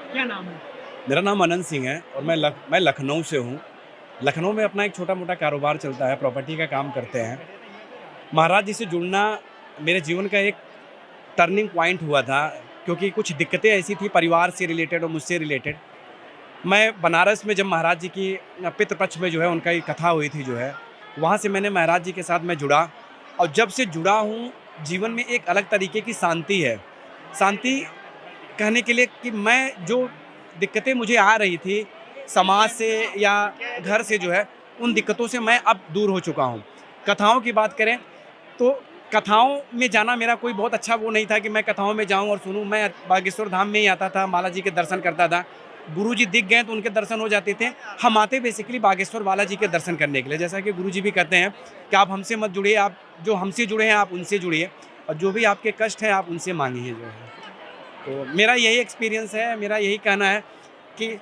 क्या नाम है? मेरा नाम अनंत सिंह है और मैं लखनऊ से हूँ। लखनऊ में अपना एक छोटा-मोटा कारोबार चलता है, प्रॉपर्टी का काम करते हैं। महाराज जी से जुड़ना मेरे जीवन का एक टर्निंग पॉइंट हुआ था, क्योंकि कुछ दिक्कतें ऐसी थी परिवार से रिलेटेड और मुझसे रिलेटेड। मैं बनारस में जब महाराज जी की पितृपक्ष में जो है उनका एक कथा हुई थी जो है, वहाँ से मैंने महाराज जी के साथ मैं जुड़ा और जब से जुड़ा हूँ, जीवन में एक अलग तरीके की शांति है। शांति कहने के लिए कि मैं जो दिक्कतें मुझे आ रही थी समाज से या घर से जो है, उन दिक्कतों से मैं अब दूर हो चुका हूँ। कथाओं की बात करें तो कथाओं में जाना मेरा कोई बहुत अच्छा वो नहीं था कि मैं कथाओं में जाऊँ और सुनूँ। मैं बागेश्वर धाम में ही आता था, बालाजी के दर्शन करता था। गुरुजी दिख गए तो उनके दर्शन हो जाते थे। हम आते बेसिकली बागेश्वर बालाजी के दर्शन करने के लिए। जैसा कि गुरुजी भी कहते हैं कि आप हमसे मत जुड़िए, आप जो हमसे जुड़े हैं आप उनसे जुड़िए और जो भी आपके कष्ट हैं आप उनसे माँगिए जो है। तो मेरा यही एक्सपीरियंस है, मेरा यही कहना है कि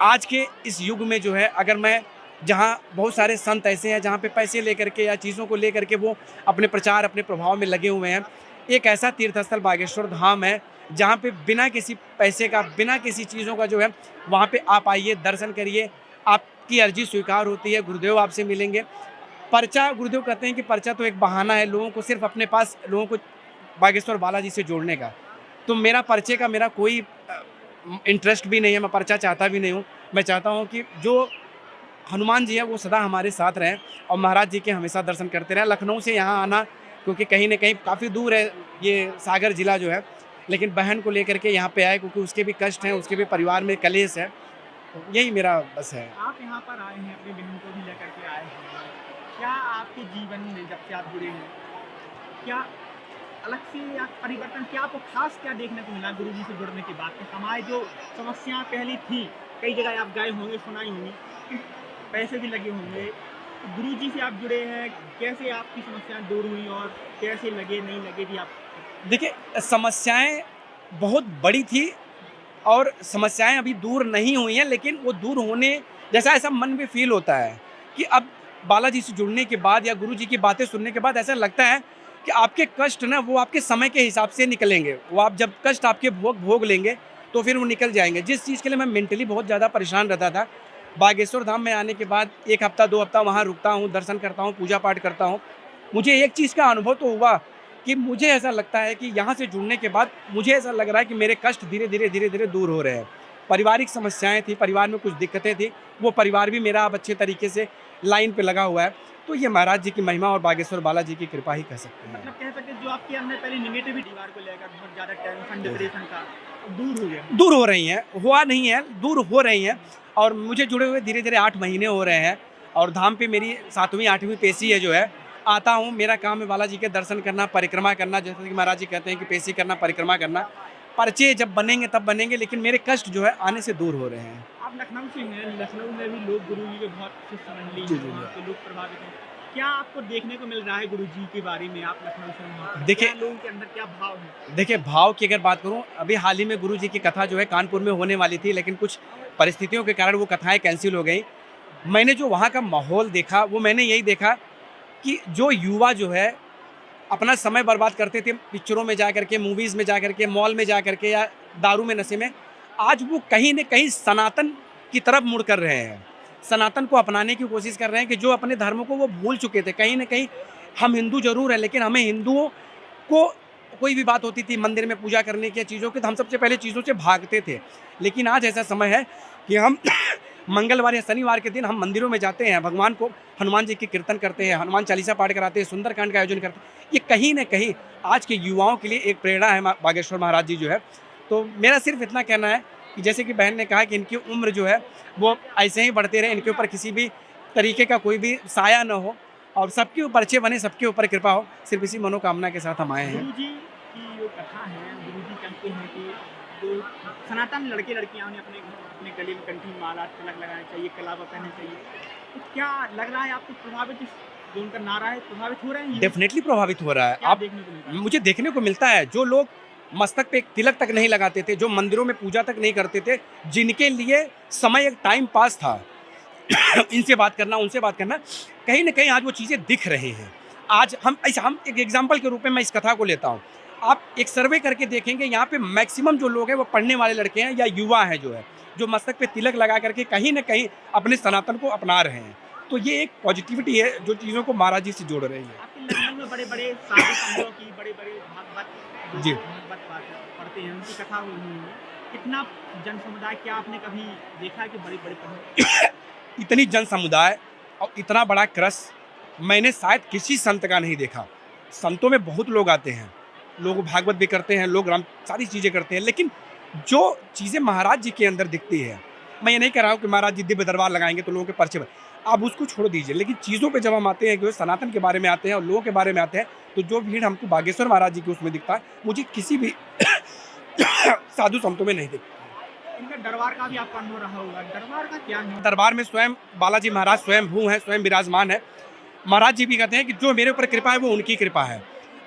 आज के इस युग में जो है अगर मैं जहाँ बहुत सारे संत ऐसे हैं जहाँ पे पैसे लेकर के या चीज़ों को लेकर के वो अपने प्रचार, अपने प्रभाव में लगे हुए हैं। एक ऐसा तीर्थ स्थल बागेश्वर धाम है, जहाँ पे बिना किसी पैसे का, बिना किसी चीज़ों का जो है, वहाँ पे आप आइए, दर्शन करिए, आपकी अर्ज़ी स्वीकार होती है, गुरुदेव आपसे मिलेंगे। पर्चा गुरुदेव कहते हैं कि पर्चा तो एक बहाना है लोगों को सिर्फ़ अपने पास लोगों को बागेश्वर बालाजी से जोड़ने का। तो मेरा पर्चे का मेरा कोई इंटरेस्ट भी नहीं है, मैं पर्चा चाहता भी नहीं हूँ। मैं चाहता हूँ कि जो हनुमान जी हैं वो सदा हमारे साथ रहें और महाराज जी के हमेशा दर्शन करते रहें। लखनऊ से यहाँ आना क्योंकि कहीं न कहीं काफ़ी दूर है ये सागर ज़िला जो है, लेकिन बहन को लेकर के यहाँ पे आए क्योंकि उसके भी कष्ट हैं, उसके भी परिवार में कलेश है। तो यही मेरा बस है। आप यहाँ पर आए हैं, अपनी बहन को भी लेकर के आए हैं। क्या आपके जीवन में जब से आप जुड़े हैं, क्या अलग से या परिवर्तन क्या आपको ख़ास क्या देखने को मिला गुरुजी से जुड़ने के बाद? कि हमारी जो समस्याएँ पहले थी, कई जगह आप गए होंगे, सुनाई होंगी, कि पैसे भी लगे होंगे। तो गुरुजी से आप जुड़े हैं, कैसे आपकी समस्याएँ दूर हुई और कैसे लगे, नहीं लगे भी आप? देखिए, समस्याएँ बहुत बड़ी थी और समस्याएँ अभी दूर नहीं हुई हैं, लेकिन वो दूर होने जैसा ऐसा मन में फ़ील होता है कि अब बालाजी से जुड़ने के बाद या गुरुजी की बातें सुनने के बाद ऐसा लगता है कि आपके कष्ट ना वो आपके समय के हिसाब से निकलेंगे। वो आप जब कष्ट आपके भोग भोग लेंगे, तो फिर वो निकल जाएँगे। जिस चीज़ के लिए मैं मेंटली बहुत ज़्यादा परेशान रहता था, बागेश्वर धाम में आने के बाद 1 हफ्ता, 2 हफ्ता वहाँ रुकता हूँ, दर्शन करता हूँ, पूजा-पाठ करता हूँ। मुझे एक चीज़ का अनुभव तो हुआ कि मुझे ऐसा लगता है कि यहाँ से जुड़ने के बाद मुझे ऐसा लग रहा है कि मेरे कष्ट धीरे-धीरे, धीरे-धीरे दूर हो रहे हैं। पारिवारिक समस्याएँ थी, परिवार में कुछ दिक्कतें थी, वो परिवार भी मेरा अब अच्छे तरीके से लाइन पे लगा हुआ है। तो ये महाराज जी की महिमा और बागेश्वर बालाजी की कृपा ही कह सकते हैं। मतलब कह सकते हैं जो आपके अंदर पहले नेगेटिविटी दीवार को लेकर बहुत ज़्यादा टेंशन, जी। डिप्रेशन का, दूर हो गया। दूर हो रही हैं, हुआ नहीं है, दूर हो रही हैं और मुझे जुड़े हुए धीरे-धीरे 8 महीने हो रहे हैं और धाम पे मेरी 7वीं 8वीं पेशी है जो है। आता हूँ, मेरा काम है बालाजी के दर्शन करना, परिक्रमा करना, जैसे कि महाराज जी कहते हैं कि पेशी करना, परिक्रमा करना। पर्चे जब बनेंगे तब बनेंगे, लेकिन मेरे कष्ट जो है आने से दूर हो रहे हैं। आप लखनऊ से हैं, लखनऊ में भी लोग गुरुजी के बहुत शिष्य मंडली जी, हैं, जी, वहाँ जी। के लोग प्रभावित हैं। क्या आपको देखने को मिल रहा है गुरुजी के बारे में? आप लखनऊ से हैं वहाँ पर, देखिए क्या लोगों के अंदर क्या भाव है? देखिए, भाव की अगर बात करूँ, अभी हाल ही में गुरुजी की कथा जो है कानपुर में होने वाली थी, लेकिन कुछ परिस्थितियों के कारण वो कथाएँ कैंसल हो गई। मैंने जो वहाँ का माहौल देखा, वो मैंने यही देखा कि जो युवा जो है अपना समय बर्बाद करते थे पिक्चरों में जा करके, मूवीज़ में जा करके, मॉल में जा करके या दारू में, नशे में, आज वो कहीं न कहीं सनातन की तरफ मुड़ कर रहे हैं। सनातन को अपनाने की कोशिश कर रहे हैं कि जो अपने धर्म को वो भूल चुके थे। कहीं न कहीं हम हिंदू ज़रूर हैं, लेकिन हमें हिंदुओं को कोई भी बात होती थी मंदिर में पूजा करने की या चीज़ों की, तो हम सबसे पहले चीज़ों से भागते थे। लेकिन आज ऐसा समय है कि हम मंगलवार या शनिवार के दिन हम मंदिरों में जाते हैं, भगवान को, हनुमान जी की कीर्तन करते हैं, हनुमान चालीसा पाठ कराते हैं, सुंदरकांड का आयोजन करते हैं। ये कहीं न कहीं आज के युवाओं के लिए एक प्रेरणा है बागेश्वर महाराज जी जो है। तो मेरा सिर्फ़ इतना कहना है कि जैसे कि बहन ने कहा कि इनकी उम्र जो है वो ऐसे ही बढ़ते रहे, इनके ऊपर किसी भी तरीके का कोई भी साया ना हो और सबके ऊपर अच्छे बने, सबके ऊपर कृपा हो। सिर्फ़ इसी मनोकामना के साथ हम आए हैं। गुरुजी की जो कथा है, गुरुजी कहते हैं कि जो सनातन लड़के-लड़कियाँ उन्हें अपने अपने गले में कंठी माला, तिलक लगाना चाहिए, कलावा पहनना चाहिए। तो क्या लग रहा है आपको प्रभावित इस जो उनका नारा है, प्रभावित हो रहे हैं युवक? डेफ़िनेटली प्रभावित हो रहा है। क्या अब देखने को मिलता है? मुझे देखने को मिलता है, जो लोग मस्तक पे एक तिलक तक नहीं लगाते थे, जो मंदिरों में पूजा तक नहीं करते थे, जिनके लिए समय एक टाइम पास था, इनसे बात करना, उनसे बात करना, कहीं न कहीं आज वो चीज़ें दिख रही हैं। आज हम एक एग्ज़ाम्पल के रूप में मैं इस कथा को लेता हूँ। आप एक सर्वे करके देखेंगे, यहाँ पे मैक्सिमम जो लोग हैं वो पढ़ने वाले लड़के हैं या युवा हैं, जो मस्तक पे तिलक लगा करके कहीं ना कहीं अपने सनातन को अपना रहे हैं। तो ये एक पॉजिटिविटी है जो चीज़ों को महाराज जी से जोड़ रही है। आपके लखनऊ में बड़े-बड़े साधु संतों की बड़े-बड़े भागवत जी। भागवत पढ़ते हैं, उनकी कथा हुई है। कितना जन समुदाय, क्या आपने कभी देखा है कि बड़े-बड़े पढ़े? इतनी जन समुदाय और इतना बड़ा क्रश मैंने शायद किसी संत का नहीं देखा। संतों में बहुत लोग आते हैं, लोग भागवत भी करते हैं, लोग राम सारी चीज़ें करते हैं, लेकिन जो चीज़ें महाराज जी के अंदर दिखती है, मैं ये नहीं कह रहा हूँ कि महाराज जी दिव्य दरबार लगाएंगे तो लोगों के पर्चे आप उसको छोड़ दीजिए, लेकिन चीज़ों पे जब हम आते हैं कि सनातन के बारे में आते हैं और लोगों के बारे में आते हैं, तो जो भीड़ हमको बागेश्वर महाराज जी के उसमें दिखता है, मुझे किसी भी साधु संतों में नहीं दिखता। इनका दरबार का भी आपका अनुभव रहा होगा, दरबार का क्या है? दरबार में स्वयं बालाजी महाराज स्वयं भू हैं, स्वयं विराजमान है। महाराज जी भी कहते हैं कि जो मेरे ऊपर कृपा है वो उनकी कृपा है।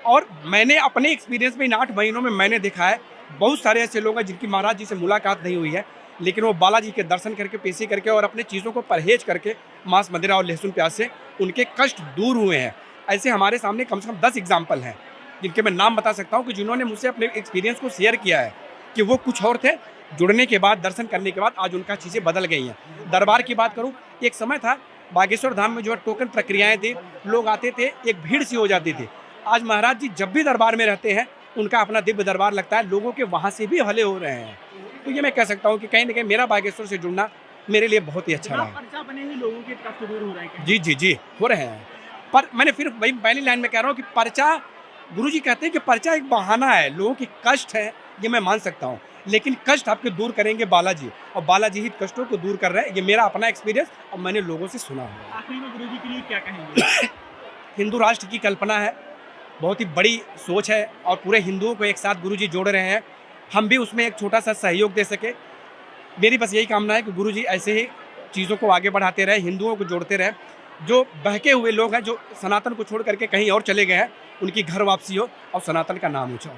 और मैंने अपने एक्सपीरियंस में इन 8 महीनों में मैंने देखा है, बहुत सारे ऐसे लोग हैं जिनकी महाराज जी से मुलाकात नहीं हुई है, लेकिन वो बालाजी के दर्शन करके, पेशी करके और अपने चीज़ों को परहेज करके, मांस मदिरा और लहसुन प्याज से उनके कष्ट दूर हुए हैं। ऐसे हमारे सामने कम से कम 10 एग्जाम्पल हैं, जिनके मैं नाम बता सकता हूँ कि जिन्होंने मुझसे अपने एक्सपीरियंस को शेयर किया है कि वो कुछ और थे, जुड़ने के बाद, दर्शन करने के बाद आज उनका चीज़ें बदल गई हैं। दरबार की बात करूँ, एक समय था बागेश्वर धाम में जो टोकन प्रक्रियाएँ थी, लोग आते थे, एक भीड़ सी हो जाती थी। आज महाराज जी जब भी दरबार में रहते हैं, उनका अपना दिव्य दरबार लगता है, लोगों के वहाँ से भी हले हो रहे हैं। तो ये मैं कह सकता हूँ कि कहीं ना कहीं मेरा बागेश्वर से जुड़ना मेरे लिए बहुत ही अच्छा रहा है। पर्चा बने ही लोगों के कष्ट दूर हो रहे हैं। जी जी जी, हो रहे हैं। पर मैंने फिर वही पहली लाइन में कह रहा हूँ कि पर्चा, गुरुजी कहते हैं कि पर्चा एक बहाना है, लोगों के कष्ट है, ये मैं मान सकता हूँ, लेकिन कष्ट आपके दूर करेंगे बालाजी, और बालाजी ही कष्टों को दूर कर रहे हैं। ये मेरा अपना एक्सपीरियंस और मैंने लोगों से सुना है। आखिरी में गुरुजी के लिए क्या कहेंगे? हिंदू राष्ट्र की कल्पना है, बहुत ही बड़ी सोच है और पूरे हिंदुओं को एक साथ गुरुजी जोड़ रहे हैं। हम भी उसमें एक छोटा सा सहयोग दे सके। मेरी बस यही कामना है कि गुरुजी ऐसे ही चीज़ों को आगे बढ़ाते रहे, हिंदुओं को जोड़ते रहे। जो बहके हुए लोग हैं, जो सनातन को छोड़ करके कहीं और चले गए हैं, उनकी घर वापसी हो और सनातन का नाम ऊँचा हो।